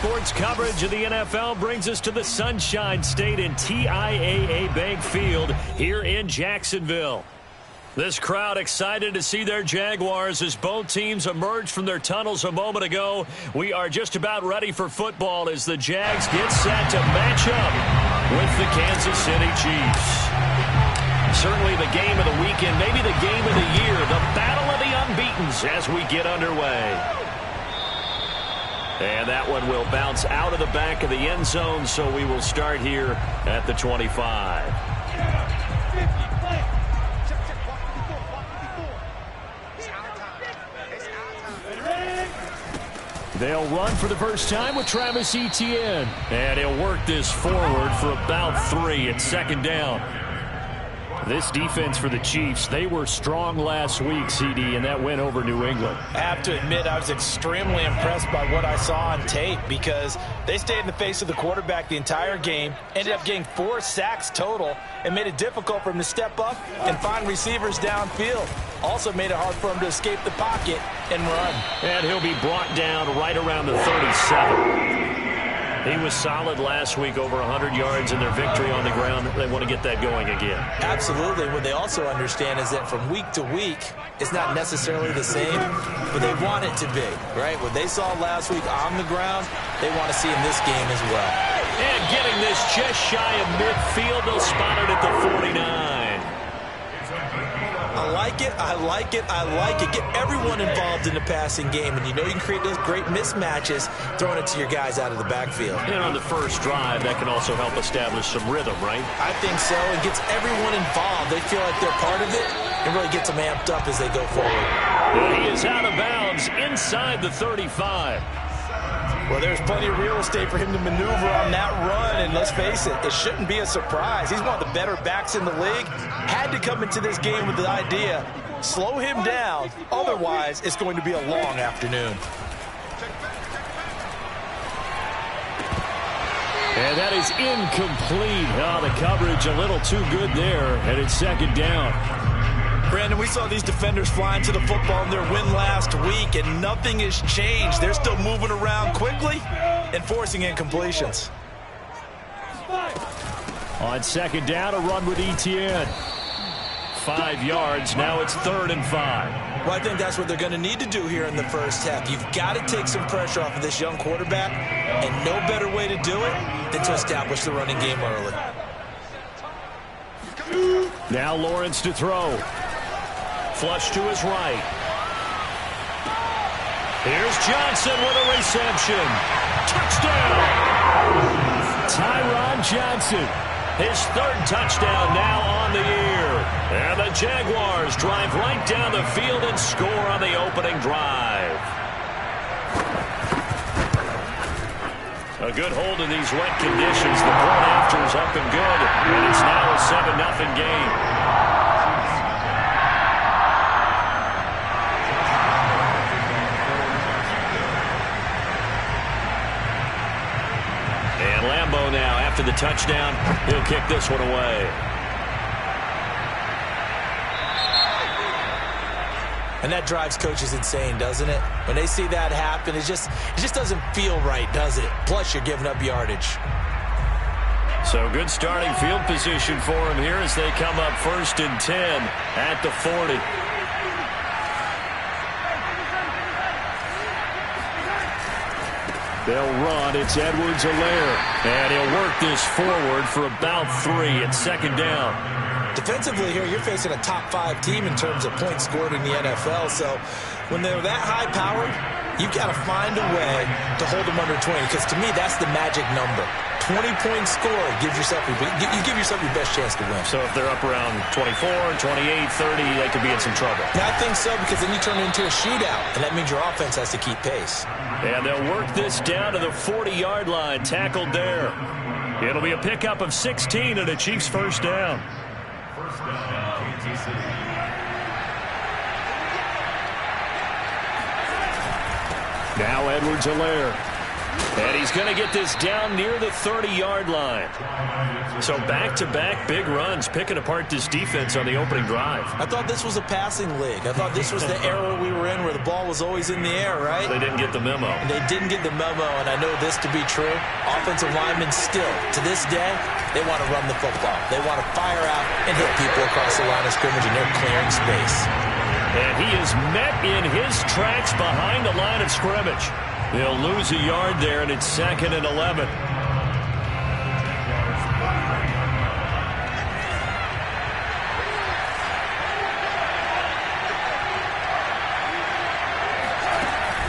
sports coverage of the NFL brings us to the Sunshine State and TIAA Bank Field here in Jacksonville. This crowd excited to see their Jaguars as both teams emerged from their tunnels a moment ago. We are just about ready for football as the Jags get set to match up with the Kansas City Chiefs. Certainly the game of the weekend, maybe the game of the year, the battle of the unbeatens as we get underway. And that one will bounce out of the back of the end zone, so we will start here at the 25. They'll run for the first time with Travis Etienne. And he'll work this forward for about 3 at second down. This defense for the Chiefs, they were strong last week, CD, and that went over New England. I have to admit, I was extremely impressed by what I saw on tape because they stayed in the face of the quarterback the entire game, ended up getting 4 sacks total, and made it difficult for him to step up and find receivers downfield. Also made it hard for him to escape the pocket and run. And he'll be brought down right around the 37. He was solid last week, over 100 yards in their victory on the ground. They want to get that going again. Absolutely. What they also understand is that from week to week, it's not necessarily the same, but they want it to be, right? What they saw last week on the ground, they want to see in this game as well. And getting this just shy of midfield, they'll spot it at the 49. I like it, I like it, I like it. Get everyone involved in the passing game, and you know you can create those great mismatches throwing it to your guys out of the backfield. And on the first drive, that can also help establish some rhythm, right? I think so. It gets everyone involved. They feel like they're part of it and really gets them amped up as they go forward. He is out of bounds inside the 35. Well, there's plenty of real estate for him to maneuver on that run, and let's face it, it shouldn't be a surprise. He's one of the better backs in the league. Had to come into this game with the idea, slow him down, otherwise it's going to be a long afternoon. And that is incomplete. Oh, the coverage a little too good there, and it's second down. Brandon, we saw these defenders flying to the football in their win last week, and nothing has changed. They're still moving around quickly and forcing incompletions. On second down, a run with Etienne. 5 yards. Now it's 3rd and 5. Well, I think that's what they're going to need to do here in the first half. You've got to take some pressure off of this young quarterback, and no better way to do it than to establish the running game early. Now Lawrence to throw. Flush to his right. Here's Johnson with a reception. Touchdown! Tyron Johnson. His 3rd touchdown now on the year. And the Jaguars drive right down the field and score on the opening drive. A good hold in these wet conditions. The point after is up and good. And it's now a 7-0 game. Lambeau now, after the touchdown, he'll kick this one away. And that drives coaches insane, doesn't it? When they see that happen, it just doesn't feel right, does it? Plus, you're giving up yardage. So good starting field position for him here as they come up 1st and 10 at the 40. They'll run. It's Edwards-Helaire. And he'll work this forward for about 3 at second down. Defensively here, you're facing a top 5 team in terms of points scored in the NFL. So when they're that high-powered, you've got to find a way to hold them under 20. Because to me, that's the magic number. 20 points scored gives yourself you give yourself your best chance to win. So if they're up around 24, 28, 30, they could be in some trouble. I think so, because then you turn it into a shootout, and that means your offense has to keep pace. And they'll work this down to the 40-yard line, tackled there. It'll be a pickup of 16 and a Chiefs first down. Now Edwards-Helaire. And he's going to get this down near the 30-yard line. So back-to-back big runs, picking apart this defense on the opening drive. I thought this was a passing league. I thought this was the era we were in where the ball was always in the air, right? They didn't get the memo. They didn't get the memo, and I know this to be true. Offensive linemen still, to this day, they want to run the football. They want to fire out and hit people across the line of scrimmage, and they're clearing space. And he is met in his tracks behind the line of scrimmage. He'll lose a yard there, and it's 2nd and 11.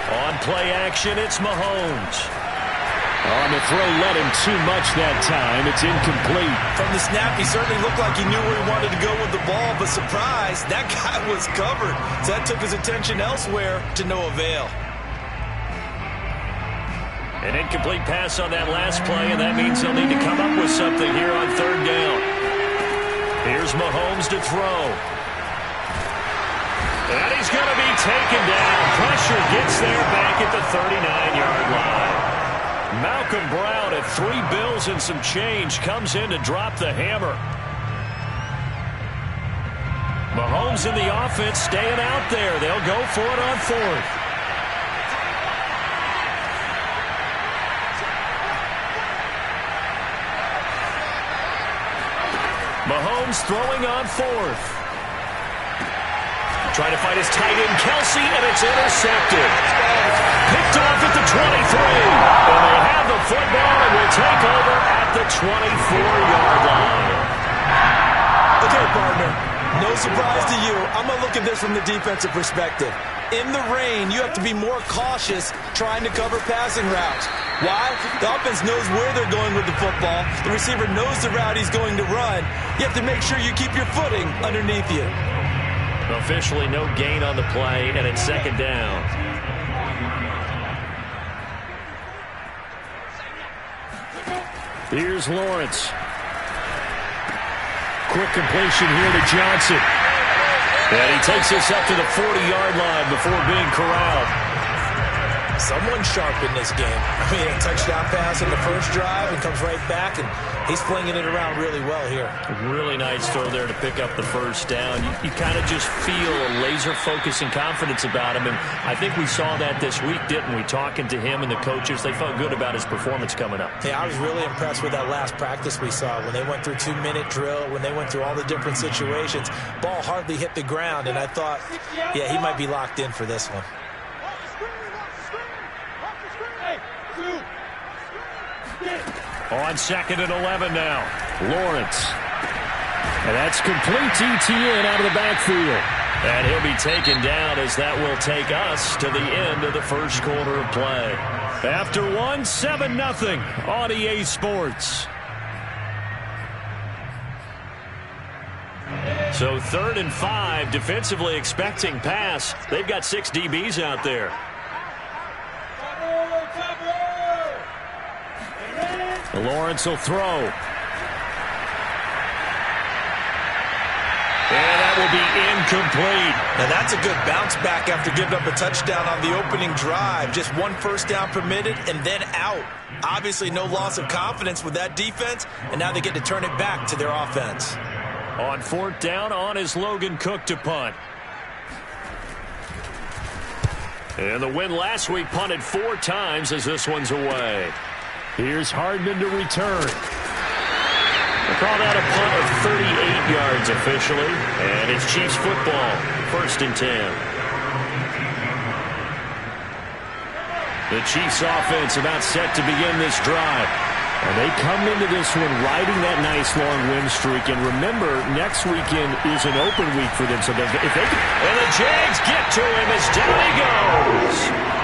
On play action, it's Mahomes. On the throw, led him too much that time. It's incomplete. From the snap, he certainly looked like he knew where he wanted to go with the ball, but surprise, that guy was covered. So that took his attention elsewhere to no avail. An incomplete pass on that last play, and that means they'll need to come up with something here on 3rd down. Here's Mahomes to throw. And he's going to be taken down. Pressure gets there back at the 39-yard line. Malcolm Brown at 3 bills and some change comes in to drop the hammer. Mahomes and the offense staying out there. They'll go for it on 4th. Mahomes throwing on 4th. Trying to find his tight end, Kelsey, and it's intercepted. Picked off at the 23. And they have the football and will take over at the 24-yard line. Okay, partner, no surprise to you. I'm going to look at this from the defensive perspective. In the rain, you have to be more cautious trying to cover passing routes. Why? The offense knows where they're going with the football. The receiver knows the route he's going to run. You have to make sure you keep your footing underneath you. Officially no gain on the play, and it's 2nd down. Here's Lawrence. Quick completion here to Johnson. And he takes us up to the 40-yard line before being corralled. Someone sharp in this game. I mean, a touchdown pass in the first drive and comes right back, and he's flinging it around really well here. Really nice throw there to pick up the first down. You kind of just feel a laser focus and confidence about him, and I think we saw that this week, didn't we? Talking to him and the coaches, they felt good about his performance coming up. Yeah, I was really impressed with that last practice we saw when they went through 2-minute drill, when they went through all the different situations. Ball hardly hit the ground, and I thought, yeah, he might be locked in for this one. On 2nd and 11 now. Lawrence. And that's complete ETN out of the backfield. And he'll be taken down as that will take us to the end of the first quarter of play. After 7-0 on EA Sports. So 3rd and 5, defensively expecting pass. They've got 6 DBs out there. Lawrence will throw. And that will be incomplete. Now that's a good bounce back after giving up a touchdown on the opening drive. Just 1 first down permitted and then out. Obviously no loss of confidence with that defense, and now they get to turn it back to their offense. On 4th down, on is Logan Cook to punt. And the win last week punted 4 times as this one's away. Here's Hardman to return. They call that a punt of 38 yards officially. And it's Chiefs football, 1st and 10. The Chiefs offense about set to begin this drive. And they come into this one riding that nice long win streak. And remember, next weekend is an open week for them. So if they can... And the Jags get to him as down he goes.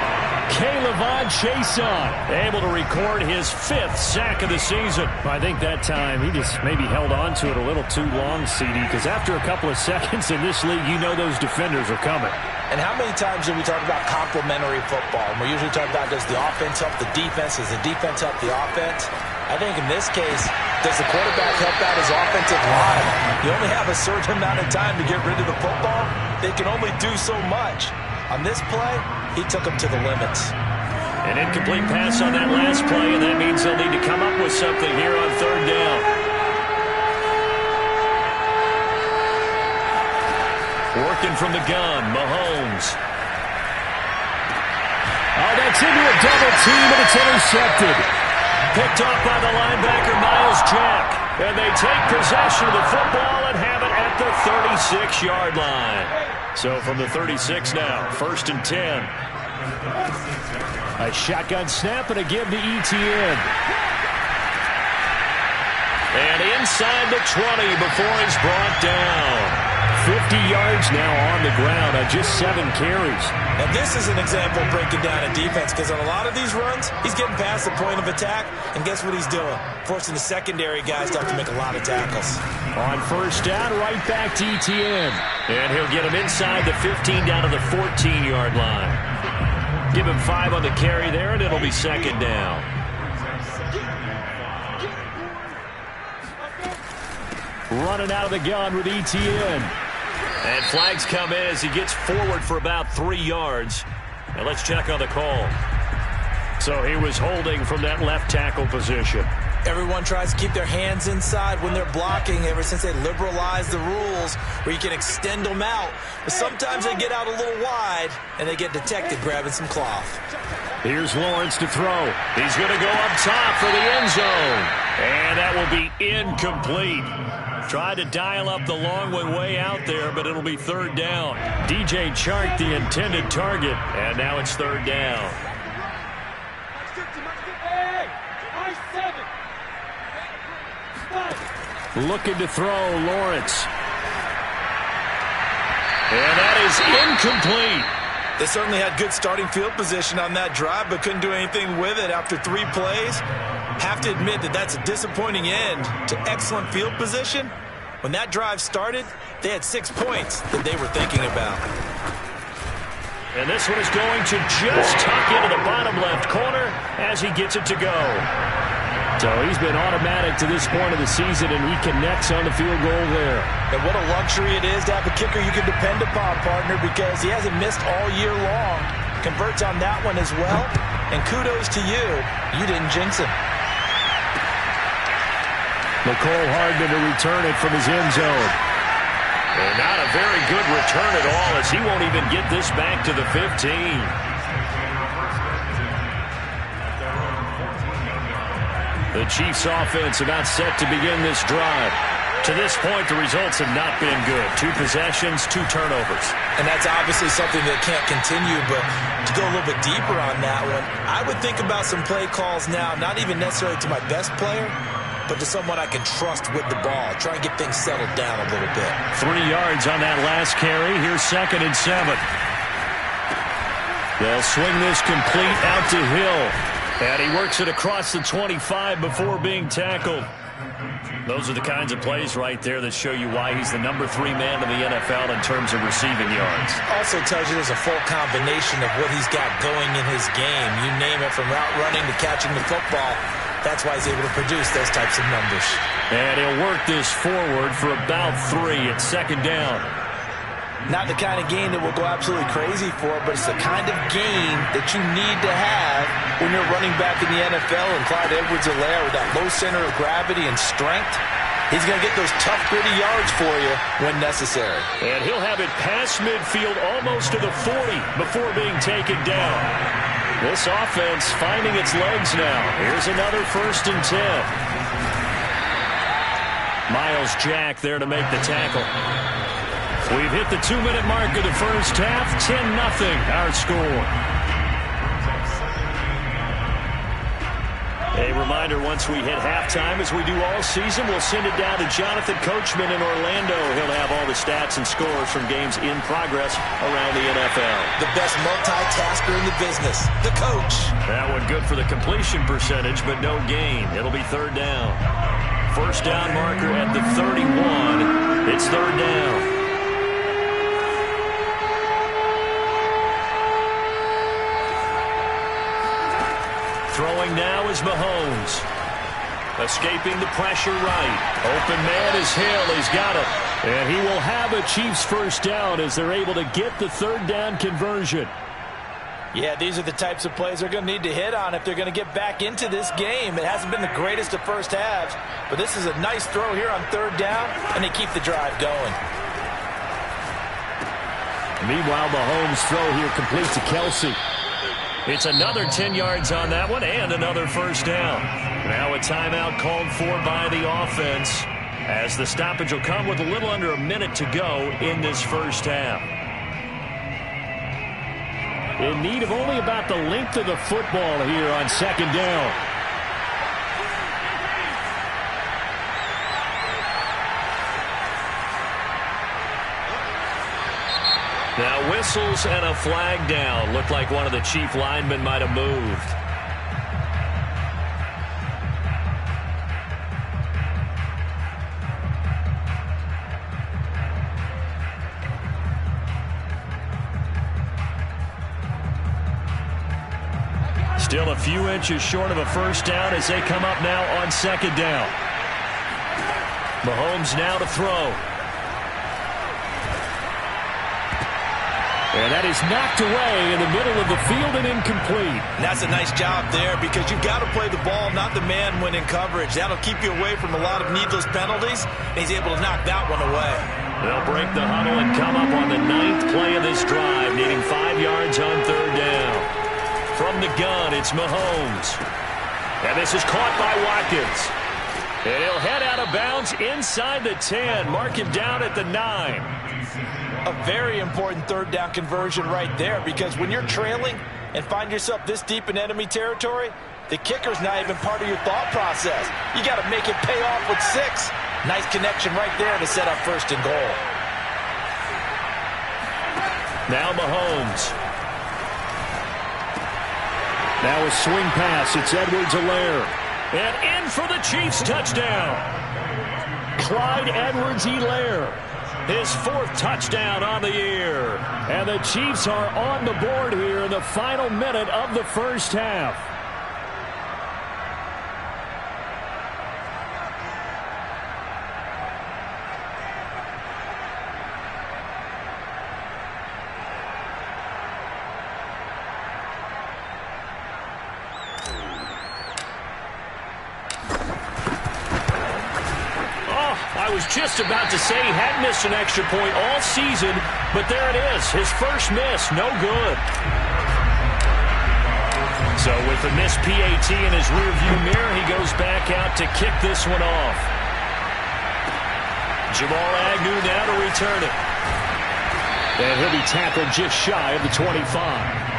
K'Lavon Chaisson able to record his 5th sack of the season. I think that time he just maybe held on to it a little too long, CD, because after a couple of seconds in this league, you know those defenders are coming. And how many times do we talk about complementary football? And we usually talk about, does the offense help the defense? Does the defense help the offense? I think in this case, does the quarterback help out his offensive line? You only have a certain amount of time to get rid of the football. They can only do so much. On this play, he took him to the limits. An incomplete pass on that last play, and that means they'll need to come up with something here on third down. Working from the gun, Mahomes. Oh, that's into a double team, and it's intercepted. Picked off by the linebacker, Miles Jack. And they take possession of the football and have it at the 36-yard line. So from the 36 now, 1st and 10. A shotgun snap and a give to Etienne. And inside the 20 before he's brought down. 50 yards now on the ground on just 7 carries. And this is an example of breaking down a defense, because on a lot of these runs, he's getting past the point of attack, and guess what he's doing? Forcing the secondary guys to have to make a lot of tackles. On 1st down, right back to Etienne. And he'll get him inside the 15 down to the 14-yard line. Give him 5 on the carry there, and it'll be 2nd down. Running out of the gun with Etienne. And flags come in as he gets forward for about 3 yards. And let's check on the call. So he was holding from that left tackle position. Everyone tries to keep their hands inside when they're blocking ever since they liberalized the rules where you can extend them out. But sometimes they get out a little wide and they get detected grabbing some cloth. Here's Lawrence to throw. He's going to go up top for the end zone. And that will be incomplete. Tried to dial up the long one way out there, but it'll be 3rd down. DJ Chark, the intended target, and now it's 3rd down. Looking to throw, Lawrence. And that is incomplete. They certainly had good starting field position on that drive, but couldn't do anything with it after 3 plays. Have to admit that that's a disappointing end to excellent field position. When that drive started, they had 6 points that they were thinking about. And this one is going to just tuck into the bottom left corner as he gets it to go. So he's been automatic to this point of the season, and he connects on the field goal there. And what a luxury it is to have a kicker you can depend upon, partner, because he hasn't missed all year long. Converts on that one as well. And kudos to you. You didn't jinx him. Nicole Hardman to return it from his end zone. And not a very good return at all, as he won't even get this back to the 15. The Chiefs offense about set to begin this drive. To this point, the results have not been good. 2 possessions, 2 turnovers. And that's obviously something that can't continue, but to go a little bit deeper on that one, I would think about some play calls now, not even necessarily to my best player, but to someone I can trust with the ball. Try and get things settled down a little bit. 3 yards on that last carry. Here's 2nd and 7. They'll swing this complete out to Hill. And he works it across the 25 before being tackled. Those are the kinds of plays right there that show you why he's the number 3 man in the NFL in terms of receiving yards. Also tells you there's a full combination of what he's got going in his game. You name it, from route running to catching the football. That's why he's able to produce those types of numbers. And he'll work this forward for about 3. It's 2nd down. Not the kind of game that we'll go absolutely crazy for, but it's the kind of game that you need to have when you're running back in the NFL. And Clyde Edwards-Helaire, with that low center of gravity and strength, he's going to get those tough, gritty yards for you when necessary. And he'll have it past midfield almost to the 40 before being taken down. This offense finding its legs now. Here's another 1st and 10. Miles Jack there to make the tackle. We've hit the 2-minute mark of the first half. 10-0 our score. A reminder, once we hit halftime, as we do all season, we'll send it down to Jonathan Coachman in Orlando. He'll have all the stats and scores from games in progress around the NFL. The best multitasker in the business, the coach. That one good for the completion percentage, but no gain. It'll be 3rd down. 1st down marker at the 31. It's 3rd down. Throwing now is Mahomes. Escaping the pressure right. Open man is Hill. He's got it. And he will have a Chiefs 1st down as they're able to get the 3rd down conversion. Yeah, these are the types of plays they're going to need to hit on if they're going to get back into this game. It hasn't been the greatest of first halves, but this is a nice throw here on third down, and they keep the drive going. Meanwhile, Mahomes' throw here complete to Kelsey. It's another 10 yards on that one and another first down. Now a timeout called for by the offense as the stoppage will come with a little under a minute to go in this first half. In need of only about the length of the football here on second down. Now whistles and a flag down. Looked like one of the chief linemen might have moved. Still a few inches short of a first down as they come up now on second down. Mahomes now to throw. And that is knocked away in the middle of the field and incomplete. And that's a nice job there because you've got to play the ball, not the man when in coverage. That'll keep you away from a lot of needless penalties. And he's able to knock that one away. They'll break the huddle and come up on the 9th play of this drive, needing 5 yards on third down. From the gun, it's Mahomes. And this is caught by Watkins. And he'll head out of bounds inside the 10. Mark him down at the 9. A very important third down conversion right there because when you're trailing and find yourself this deep in enemy territory, the kicker's not even part of your thought process. You got to make it pay off with 6. Nice connection right there to set up first and goal. Now Mahomes. Now a swing pass. It's Edwards-Helaire. And in for the Chiefs touchdown. Clyde Edwards-Helaire. His 4th touchdown on the year. And the Chiefs are on the board here in the final minute of the first half. I was just about to say he hadn't missed an extra point all season, but there it is. His first miss, no good. So with the missed PAT in his rearview mirror, he goes back out to kick this one off. Jamal Agnew now to return it. And he'll be tackled just shy of the 25.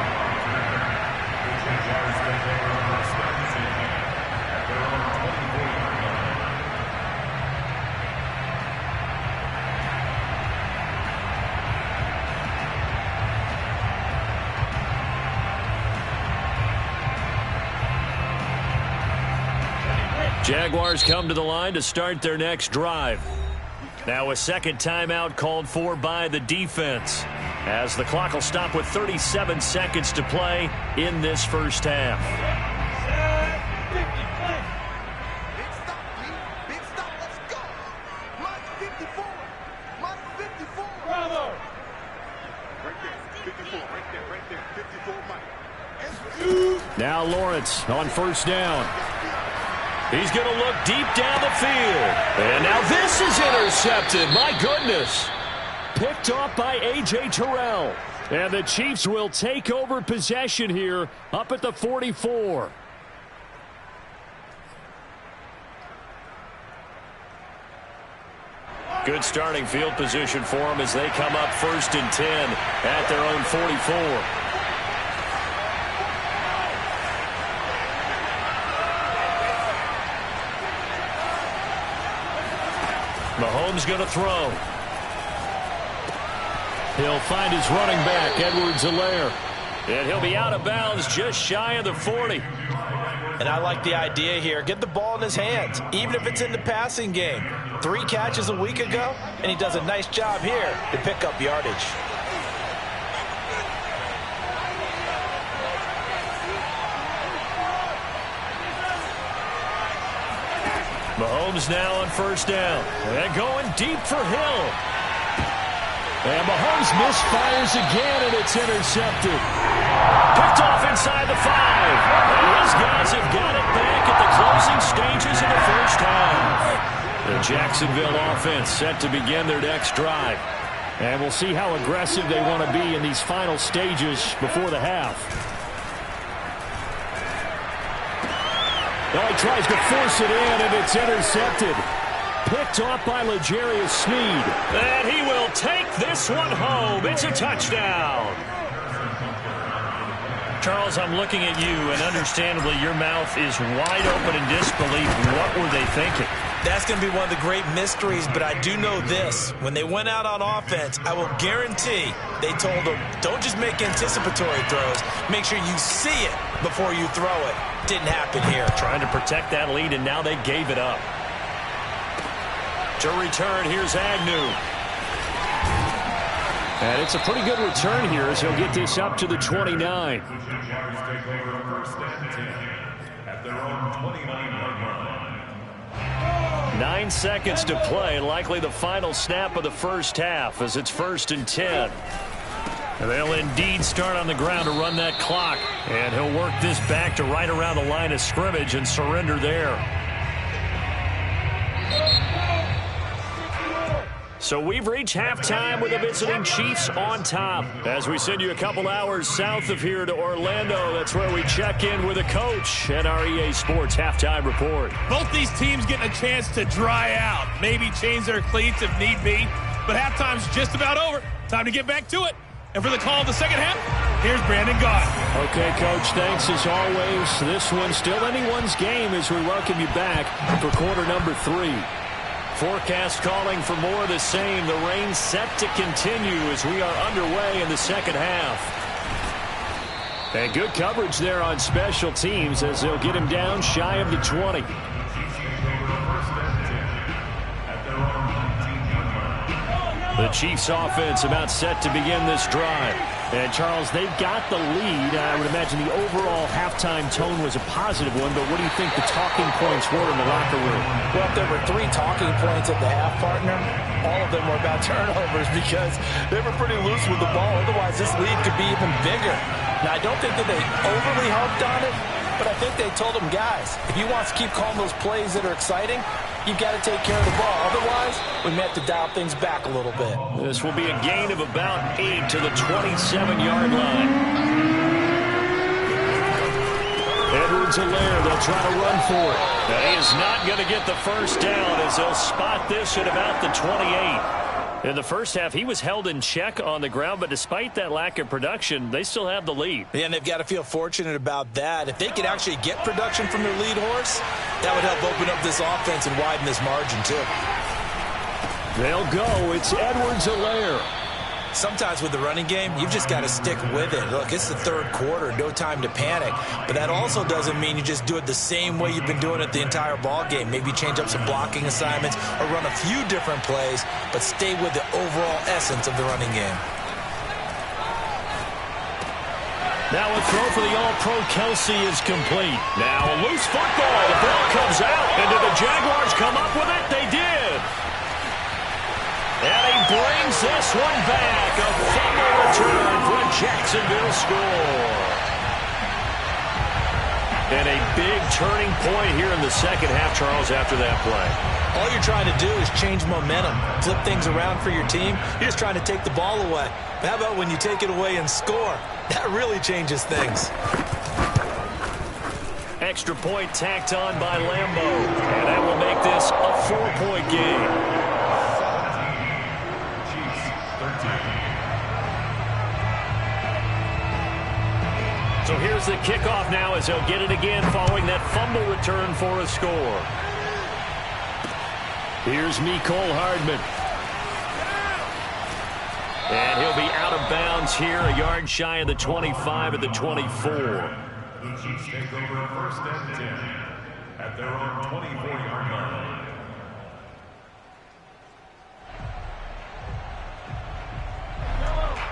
Jaguars come to the line to start their next drive. Now a second timeout called for by the defense, as the clock will stop with 37 seconds to play in this first half. Now Lawrence on first down. He's going to look deep down the field. And now this is intercepted. My goodness. Picked off by A.J. Terrell. And the Chiefs will take over possession here up at the 44. Good starting field position for them as they come up 1st and 10 at their own 44. Mahomes going to throw. He'll find his running back, Edwards-Helaire. And he'll be out of bounds just shy of the 40. And I like the idea here. Get the ball in his hands, even if it's in the passing game. 3 catches a week ago, and he does a nice job here to pick up yardage. Mahomes now on first down. And going deep for Hill. And Mahomes misfires again, and it's intercepted. Picked off inside the 5. And his guys have got it back at the closing stages of the first half. The Jacksonville offense set to begin their next drive. And we'll see how aggressive they want to be in these final stages before the half. Now he tries to force it in, and it's intercepted. Picked off by L'Jarius Sneed. And he will take this one home. It's a touchdown. Charles, I'm looking at you, and understandably your mouth is wide open in disbelief. What were they thinking? That's going to be one of the great mysteries, but I do know this. When they went out on offense, I will guarantee they told them, don't just make anticipatory throws. Make sure you see it before you throw it. Didn't happen here. Trying to protect that lead, and now they gave it up. To return, here's Agnew. And it's a pretty good return here as he'll get this up to the 29. 9 seconds to play, likely the final snap of the first half as it's 1st and 10. And they'll indeed start on the ground to run that clock. And he'll work this back to right around the line of scrimmage and surrender there. So we've reached halftime with the visiting Chiefs on top. As we send you a couple hours south of here to Orlando, that's where we check in with a coach and our EA Sports halftime report. Both these teams getting a chance to dry out, maybe change their cleats if need be, but halftime's just about over. Time to get back to it. And for the call of the second half, here's Brandon Gaudin. Okay, Coach, thanks as always. This one's still anyone's game as we welcome you back for quarter number 3. Forecast calling for more of the same. The rain set to continue as we are underway in the second half. And good coverage there on special teams as they'll get him down shy of the 20. The Chiefs offense about set to begin this drive. And, Charles, they've got the lead. I would imagine the overall halftime tone was a positive one, but what do you think the talking points were in the locker room? Well, if there were 3 talking points at the half, partner, all of them were about turnovers because they were pretty loose with the ball. Otherwise, this lead could be even bigger. Now, I don't think that they overly harped on it, but I think they told them, guys, if you want to keep calling those plays that are exciting, you've got to take care of the ball. Otherwise, we may have to dial things back a little bit. This will be a gain of about 8 to the 27-yard line. Edwards-Helaire, they'll try to run for it. He is not going to get the first down as they'll spot this at about the 28. In the first half, he was held in check on the ground, but despite that lack of production, they still have the lead. Yeah, and they've got to feel fortunate about that. If they could actually get production from their lead horse, that would help open up this offense and widen this margin, too. They'll go. It's Edwards-Helaire. Sometimes with the running game, you've just got to stick with it. Look, it's the third quarter, no time to panic. But that also doesn't mean you just do it the same way you've been doing it the entire ball game. Maybe change up some blocking assignments or run a few different plays, but stay with the overall essence of the running game. Now a throw for the All-Pro Kelsey is complete. Now a loose football. The ball comes out. And did the Jaguars come up with it? They did. And he brings this one back. A fumble return for a Jacksonville score. And a big turning point here in the second half, Charles, after that play. All you're trying to do is change momentum, flip things around for your team. You're just trying to take the ball away. But how about when you take it away and score? That really changes things. Extra point tacked on by Lambo. And that will make this a 4-point game. So here's the kickoff now as they'll get it again following that fumble return for a score. Here's Mecole Hardman. And he'll be out of bounds here, a yard shy of the 25 at the 24. The Chiefs take over 1st and 10 at their own 24-yard line.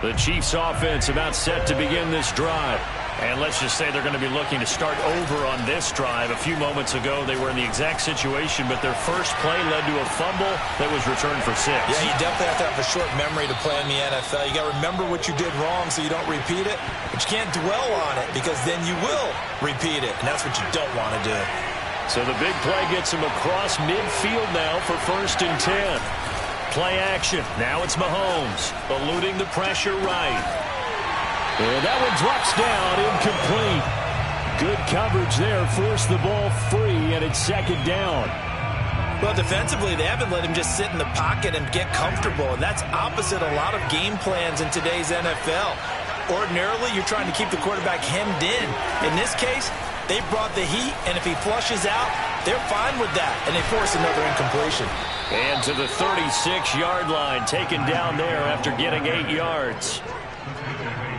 The Chiefs offense about set to begin this drive. And let's just say they're going to be looking to start over on this drive. A few moments ago, they were in the exact situation, but their first play led to a fumble that was returned for 6. Yeah, you definitely have to have a short memory to play in the NFL. You got to remember what you did wrong so you don't repeat it, but you can't dwell on it because then you will repeat it, and that's what you don't want to do. So the big play gets him across midfield now for 1st and 10. Play action. Now it's Mahomes, eluding the pressure right. And that one drops down, incomplete. Good coverage there, forced the ball free, and it's 2nd down. Well, defensively, they haven't let him just sit in the pocket and get comfortable, and that's opposite a lot of game plans in today's NFL. Ordinarily, you're trying to keep the quarterback hemmed in. In this case, they brought the heat, and if he flushes out, they're fine with that, and they force another incompletion. And to the 36-yard line, taken down there after getting 8 yards.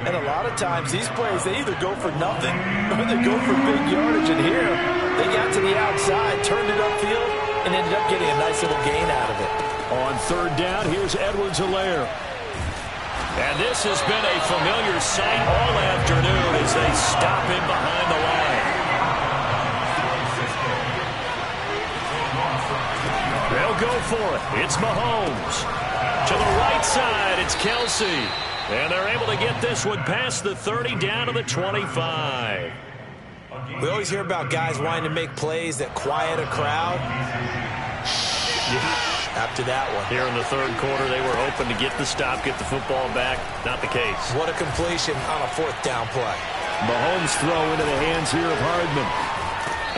And a lot of times, these plays, they either go for nothing or they go for big yardage. And here, they got to the outside, turned it upfield, and ended up getting a nice little gain out of it. On 3rd down, here's Edwards-Helaire. And this has been a familiar sight all afternoon as they stop him behind the line. They'll go for it. It's Mahomes. To the right side, it's Kelsey. And they're able to get this one past the 30 down to the 25. We always hear about guys wanting to make plays that quiet a crowd. After that one. Here in the 3rd quarter, they were hoping to get the stop, get the football back. Not the case. What a completion on a 4th down play. Mahomes throw into the hands here of Hardman.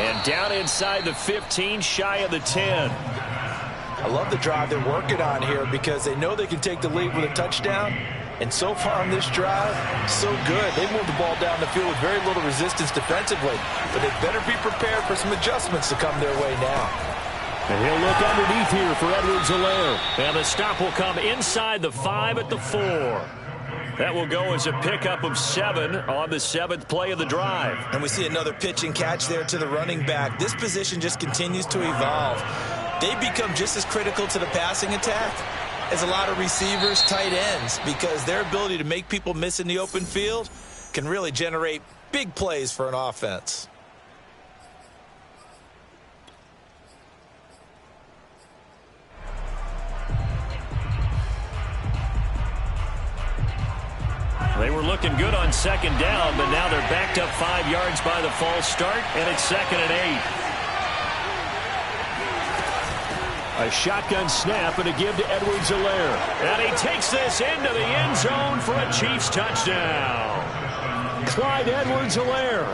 And down inside the 15, shy of the 10. I love the drive they're working on here because they know they can take the lead with a touchdown. And so far on this drive, so good. They moved the ball down the field with very little resistance defensively. But they better be prepared for some adjustments to come their way now. And he'll look underneath here for Edwards-Helaire. And the stop will come inside the 5 at the 4. That will go as a pickup of 7 on the 7th play of the drive. And we see another pitch and catch there to the running back. This position just continues to evolve. They become just as critical to the passing attack as a lot of receivers, tight ends, because their ability to make people miss in the open field can really generate big plays for an offense. They were looking good on 2nd down, but now they're backed up 5 yards by the false start, and it's 2nd and 8. A shotgun snap and a give to Edwards-Helaire. And he takes this into the end zone for a Chiefs touchdown. Clyde Edwards-Helaire,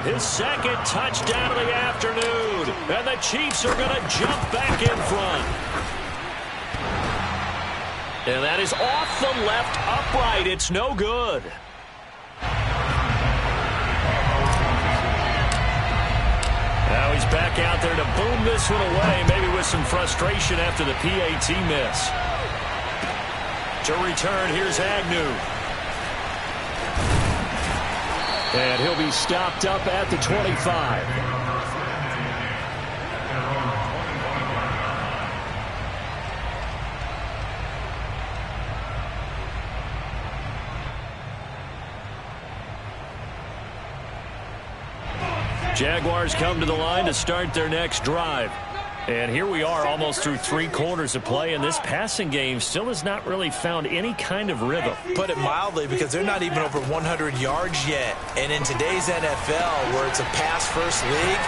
his 2nd touchdown of the afternoon. And the Chiefs are going to jump back in front. And that is off the left upright. It's no good. Now he's back out there to boom this one away, maybe with some frustration after the PAT miss. To return, here's Agnew. And he'll be stopped up at the 25. Jaguars come to the line to start their next drive. And here we are almost through 3 quarters of play, and this passing game still has not really found any kind of rhythm. Put it mildly, because they're not even over 100 yards yet. And in today's NFL, where it's a pass-first league,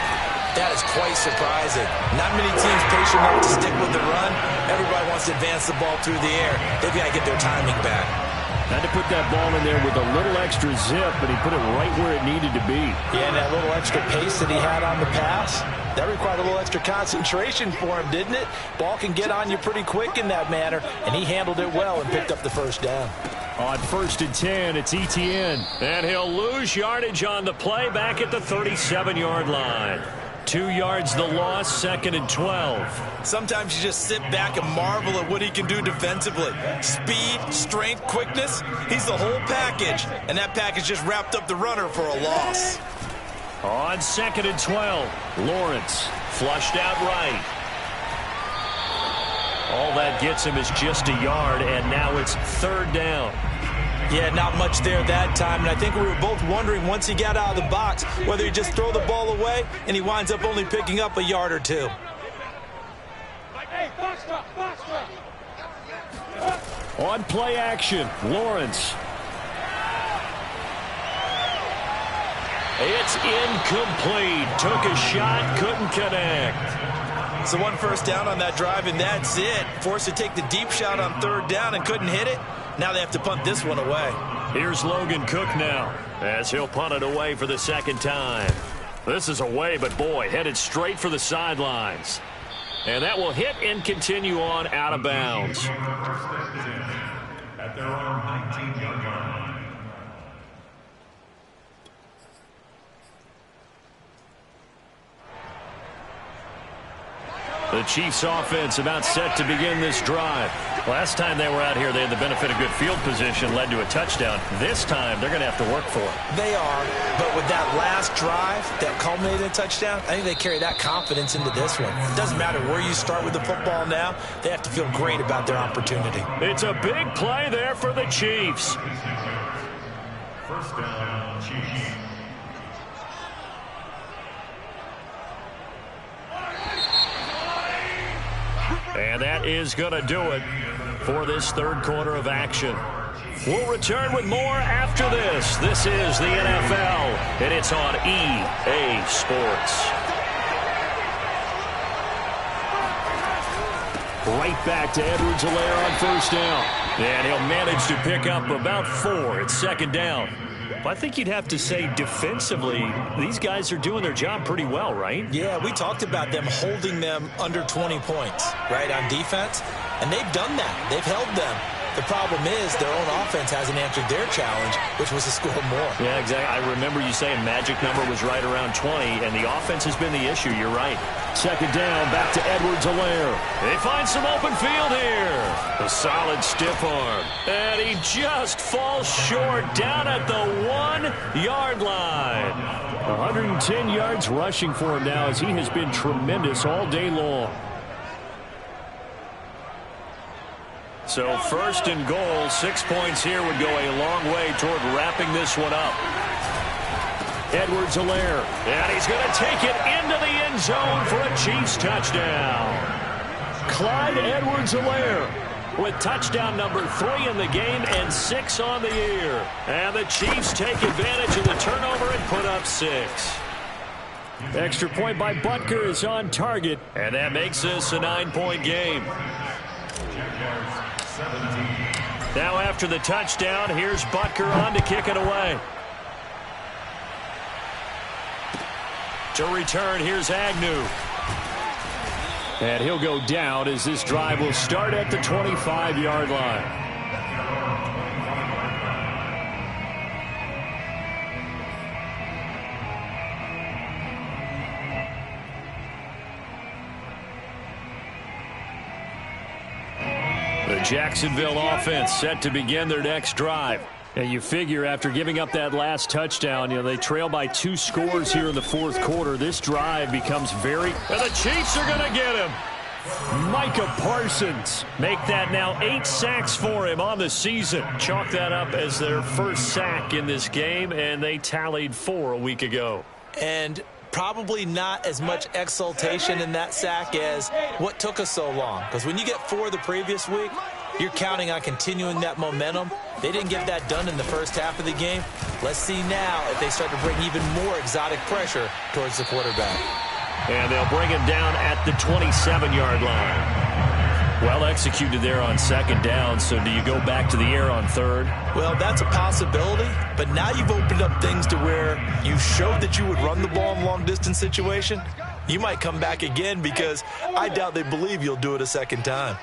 that is quite surprising. Not many teams patient enough to stick with the run. Everybody wants to advance the ball through the air. They've got to get their timing back. Had to put that ball in there with a little extra zip, but he put it right where it needed to be. Yeah, and that little extra pace that he had on the pass, that required a little extra concentration for him, didn't it? Ball can get on you pretty quick in that manner, and he handled it well and picked up the 1st down. On 1st and 10, it's Etienne. And he'll lose yardage on the play back at the 37-yard line. 2 yards the loss, 2nd and 12. Sometimes you just sit back and marvel at what he can do defensively. Speed, strength, quickness, he's the whole package. And that package just wrapped up the runner for a loss. On 2nd and 12, Lawrence flushed out right. All that gets him is just a yard, and now it's 3rd down. Yeah, not much there that time, and I think we were both wondering once he got out of the box whether he just throw the ball away and he winds up only picking up a yard or two. On play action, Lawrence. It's incomplete. Took a shot, couldn't connect. So 1 first down on that drive, and that's it. Forced to take the deep shot on 3rd down and couldn't hit it. Now they have to punt this one away. Here's Logan Cook now, as he'll punt it away for the 2nd time. This is away, but boy, headed straight for the sidelines. And that will hit and continue on out of bounds. First and 10 at their own 19-yard line. The Chiefs offense about set to begin this drive. Last time they were out here, they had the benefit of good field position, led to a touchdown. This time, they're going to have to work for it. They are, but with that last drive that culminated in a touchdown, I think they carry that confidence into this one. It doesn't matter where you start with the football now. They have to feel great about their opportunity. It's a big play there for the Chiefs. First down, Chiefs. And that is going to do it for this 3rd quarter of action. We'll return with more after this. This is the NFL, and it's on EA Sports. Right back to Edwards-Helaire on 1st down. And he'll manage to pick up about 4 at 2nd down. I think you'd have to say defensively, these guys are doing their job pretty well, right? Yeah, we talked about them holding them under 20 points, right, on defense. And they've done that. They've held them. The problem is their own offense hasn't answered their challenge, which was to score more. Yeah, exactly. I remember you saying magic number was right around 20, and the offense has been the issue. You're right. 2nd down, back to Edwards-Helaire. They find some open field here. A solid stiff arm. And he just falls short down at the 1-yard line. 110 yards rushing for him now as he has been tremendous all day long. So 1st and goal, 6 points here would go a long way toward wrapping this one up. Edwards-Helaire. And he's going to take it into the end zone for a Chiefs touchdown. Clyde Edwards-Helaire with touchdown number 3 in the game and 6 on the year. And the Chiefs take advantage of the turnover and put up 6. Extra point by Butker is on target. And that makes this a 9-point game. Now after the touchdown, here's Butker on to kick it away. To return, here's Agnew. And he'll go down as this drive will start at the 25-yard line. The Jacksonville offense set to begin their next drive. And you figure after giving up that last touchdown, they trail by 2 scores here in the 4th quarter. This drive becomes very... And the Chiefs are going to get him. Micah Parsons. Make that now 8 sacks for him on the season. Chalk that up as their first sack in this game, and they tallied 4 a week ago. And probably not as much exultation in that sack as what took us so long. Because when you get 4 the previous week, you're counting on continuing that momentum. They didn't get that done in the first half of the game. Let's see now if they start to bring even more exotic pressure towards the quarterback. And they'll bring him down at the 27-yard line. Well executed there on 2nd down, so do you go back to the air on 3rd? Well, that's a possibility, but now you've opened up things to where you showed that you would run the ball in a long-distance situation. You might come back again because I doubt they believe you'll do it a 2nd time.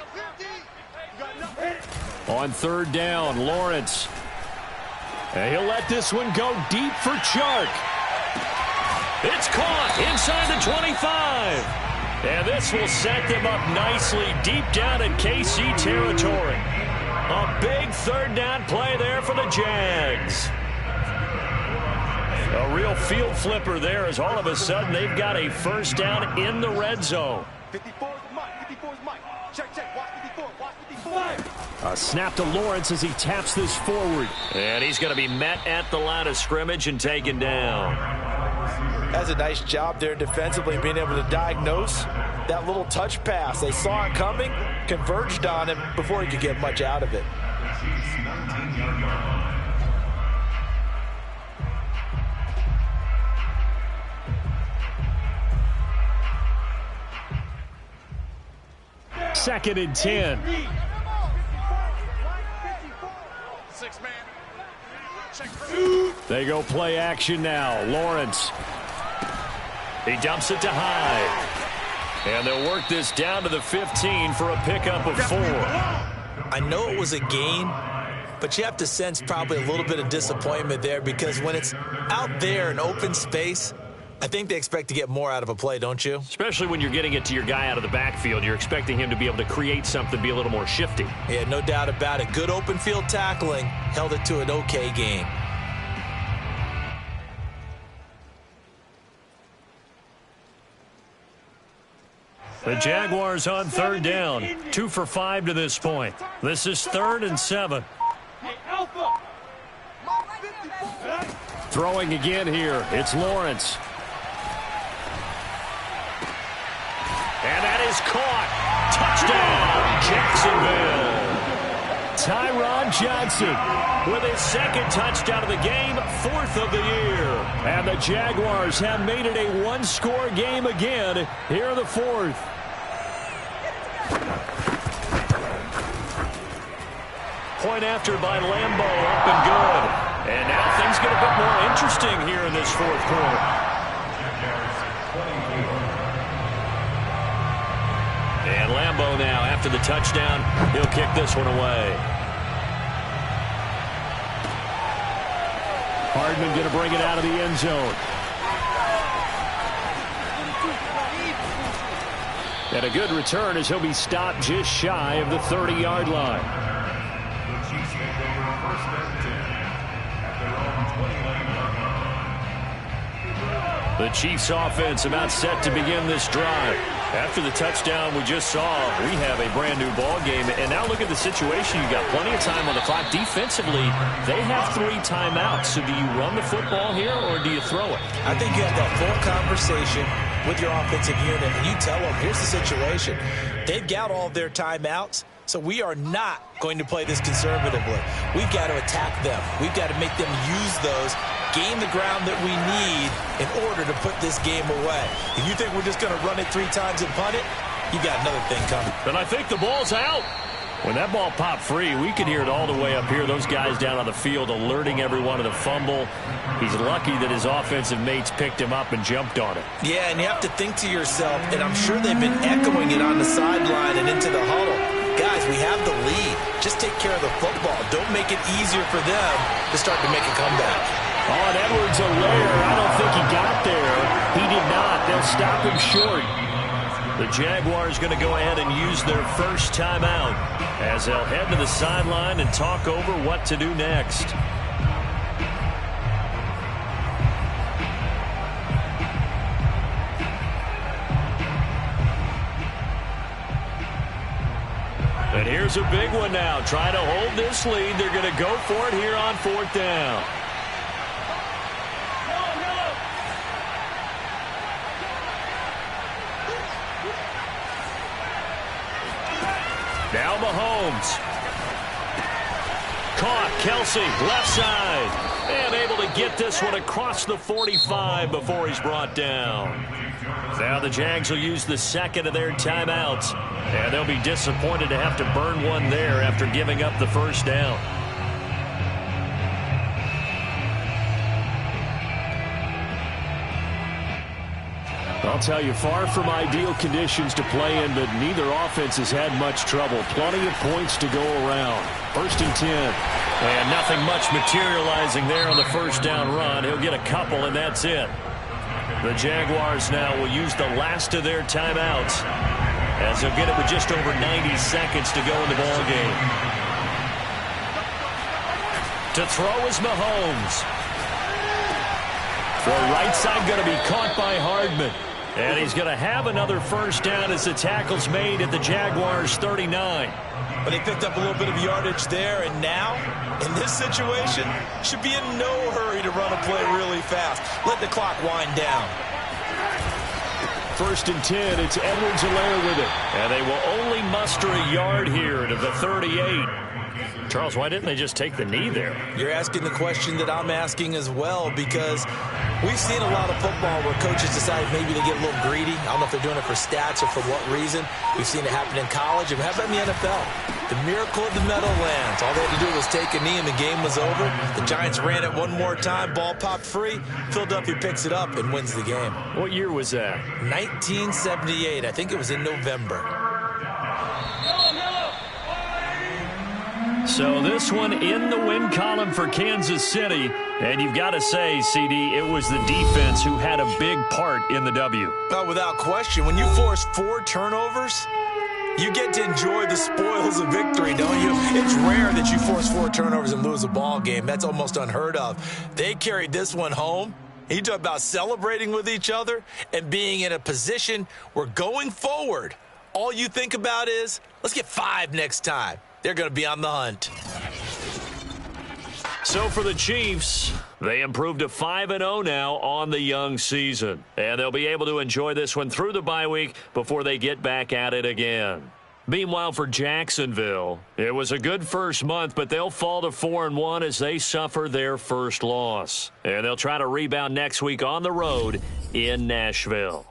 On 3rd down, Lawrence. And he'll let this one go deep for Chark. It's caught inside the 25. And this will set them up nicely deep down in KC territory. A big 3rd down play there for the Jags. A real field flipper there as all of a sudden they've got a 1st down in the red zone. 54 is Mike. 54 is Mike. Check, check. Watch 54. Watch 54. A snap to Lawrence as he taps this forward. And he's going to be met at the line of scrimmage and taken down. That's a nice job there defensively, being able to diagnose that little touch pass. They saw it coming, converged on him before he could get much out of it. Second and 10. They go play action now. Lawrence. He dumps it to Hyde. And they'll work this down to the 15 for a pickup of 4. I know it was a gain, but you have to sense probably a little bit of disappointment there, because when it's out there in open space, I think they expect to get more out of a play, don't you? Especially when you're getting it to your guy out of the backfield. You're expecting him to be able to create something, be a little more shifty. Yeah, no doubt about it. Good open field tackling held it to an okay game. The Jaguars on third down. 2 for 5 to this point. This is 3rd and 7. Throwing again here. It's Lawrence. And that is caught. Touchdown, Jacksonville. Tyron Johnson with his 2nd touchdown of the game, 4th of the year. And the Jaguars have made it a one-score game again here in the 4th. Point after by Lambeau, up and good. And now things get a bit more interesting here in this 4th quarter. And Lambeau now, after the touchdown, he'll kick this one away. Hardman going to bring it out of the end zone. And a good return as he'll be stopped just shy of the 30-yard line. The Chiefs take over 1st and 10 at their own 20-yard line. The Chiefs offense about set to begin this drive. After the touchdown we just saw, we have a brand new ball game. And now look at the situation. You got plenty of time on the clock. Defensively, they have 3 timeouts. So do you run the football here or do you throw it? I think you have that full conversation with your offensive unit, and you tell them, here's the situation. They've got all of their timeouts, so we are not going to play this conservatively. We've got to attack them. We've got to make them use those, gain the ground that we need in order to put this game away. If you think we're just going to run it 3 times and punt it, you got another thing coming. But I think the ball's out. When that ball popped free, we could hear it all the way up here. Those guys down on the field alerting everyone of the fumble. He's lucky that his offensive mates picked him up and jumped on it. Yeah, and you have to think to yourself, and I'm sure they've been echoing it on the sideline and into the huddle. Guys, we have the lead. Just take care of the football. Don't make it easier for them to start to make a comeback. Oh, and Edwards-Helaire, I don't think he got there. He did not. They'll stop him short. The Jaguars going to go ahead and use their first timeout as they'll head to the sideline and talk over what to do next. And here's a big one now. Trying to hold this lead. They're going to go for it here on 4th down. Now Mahomes. Caught. Kelsey, left side. And able to get this one across the 45 before he's brought down. Now the Jags will use the 2nd of their timeouts. And they'll be disappointed to have to burn one there after giving up the 1st down. I'll tell you, far from ideal conditions to play in, but neither offense has had much trouble. Plenty of points to go around. 1st and 10. And nothing much materializing there on the 1st down run. He'll get a couple, and that's it. The Jaguars now will use the last of their timeouts as they'll get it with just over 90 seconds to go in the ball game. To throw is Mahomes. The right side going to be caught by Hardman. And he's going to have another first down as the tackle's made at the Jaguars' 39. But they picked up a little bit of yardage there, and now, in this situation, should be in no hurry to run a play really fast. Let the clock wind down. 1st and 10, it's Edwards-Helaire with it. And they will only muster a yard here to the 38. Charles, why didn't they just take the knee there? You're asking the question that I'm asking as well, because we've seen a lot of football where coaches decide maybe to get a little greedy. I don't know if they're doing it for stats or for what reason. We've seen it happen in college, and how about in the NFL? The miracle of the Meadowlands. All they had to do was take a knee, and the game was over. The Giants ran it one more time. Ball popped free. Philadelphia picks it up and wins the game. What year was that? 1978. I think it was in November. So this one in the win column for Kansas City. And you've got to say, CD, it was the defense who had a big part in the W. Oh, without question. When you force 4 turnovers, you get to enjoy the spoils of victory, don't you? It's rare that you force 4 turnovers and lose a ball game. That's almost unheard of. They carried this one home. You talk about celebrating with each other and being in a position where going forward, all you think about is, let's get 5 next time. They're going to be on the hunt. So for the Chiefs, they improved to 5-0 now on the young season. And they'll be able to enjoy this one through the bye week before they get back at it again. Meanwhile, for Jacksonville, it was a good first month, but they'll fall to 4-1 as they suffer their first loss. And they'll try to rebound next week on the road in Nashville.